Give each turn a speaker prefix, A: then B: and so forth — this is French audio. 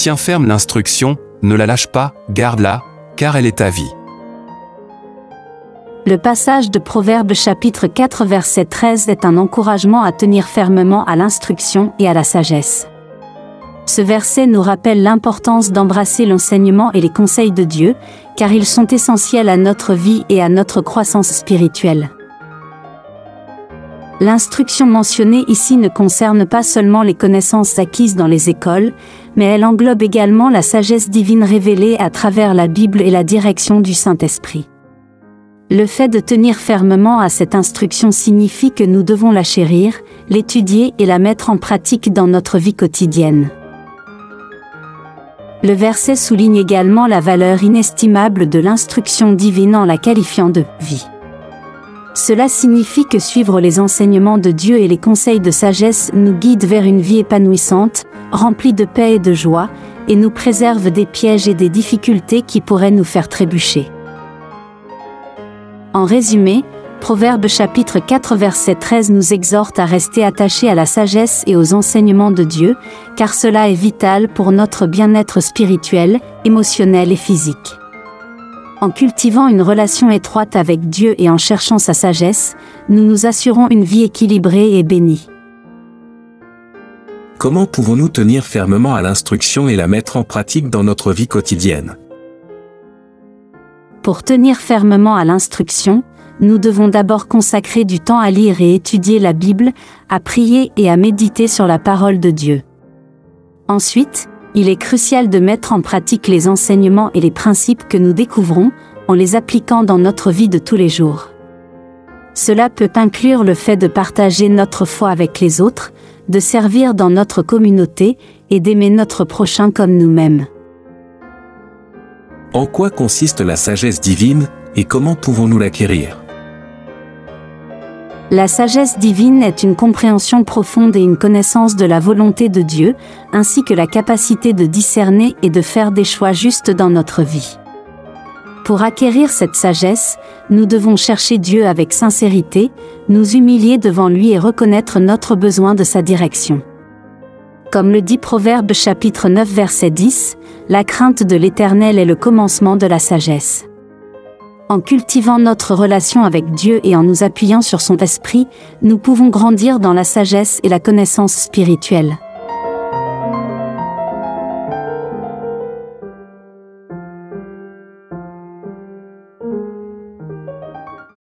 A: Tiens ferme l'instruction, ne la lâche pas, garde-la, car elle est ta vie.
B: Le passage de Proverbes chapitre 4 verset 13 est un encouragement à tenir fermement à l'instruction et à la sagesse. Ce verset nous rappelle l'importance d'embrasser l'enseignement et les conseils de Dieu, car ils sont essentiels à notre vie et à notre croissance spirituelle. L'instruction mentionnée ici ne concerne pas seulement les connaissances acquises dans les écoles, mais elle englobe également la sagesse divine révélée à travers la Bible et la direction du Saint-Esprit. Le fait de tenir fermement à cette instruction signifie que nous devons la chérir, l'étudier et la mettre en pratique dans notre vie quotidienne. Le verset souligne également la valeur inestimable de l'instruction divine en la qualifiant de « vie ». Cela signifie que suivre les enseignements de Dieu et les conseils de sagesse nous guide vers une vie épanouissante, remplie de paix et de joie, et nous préserve des pièges et des difficultés qui pourraient nous faire trébucher. En résumé, Proverbes chapitre 4 verset 13 nous exhorte à rester attachés à la sagesse et aux enseignements de Dieu, car cela est vital pour notre bien-être spirituel, émotionnel et physique. En cultivant une relation étroite avec Dieu et en cherchant sa sagesse, nous nous assurons une vie équilibrée et bénie.
C: Comment pouvons-nous tenir fermement à l'instruction et la mettre en pratique dans notre vie quotidienne ?
B: Pour tenir fermement à l'instruction, nous devons d'abord consacrer du temps à lire et étudier la Bible, à prier et à méditer sur la parole de Dieu. Ensuite, il est crucial de mettre en pratique les enseignements et les principes que nous découvrons, en les appliquant dans notre vie de tous les jours. Cela peut inclure le fait de partager notre foi avec les autres, de servir dans notre communauté et d'aimer notre prochain comme nous-mêmes.
C: En quoi consiste la sagesse divine, et comment pouvons-nous l'acquérir ?
B: La sagesse divine est une compréhension profonde et une connaissance de la volonté de Dieu, ainsi que la capacité de discerner et de faire des choix justes dans notre vie. Pour acquérir cette sagesse, nous devons chercher Dieu avec sincérité, nous humilier devant lui et reconnaître notre besoin de sa direction. Comme le dit Proverbes chapitre 9 verset 10, la crainte de l'Éternel est le commencement de la sagesse. En cultivant notre relation avec Dieu et en nous appuyant sur son esprit, nous pouvons grandir dans la sagesse et la connaissance spirituelle.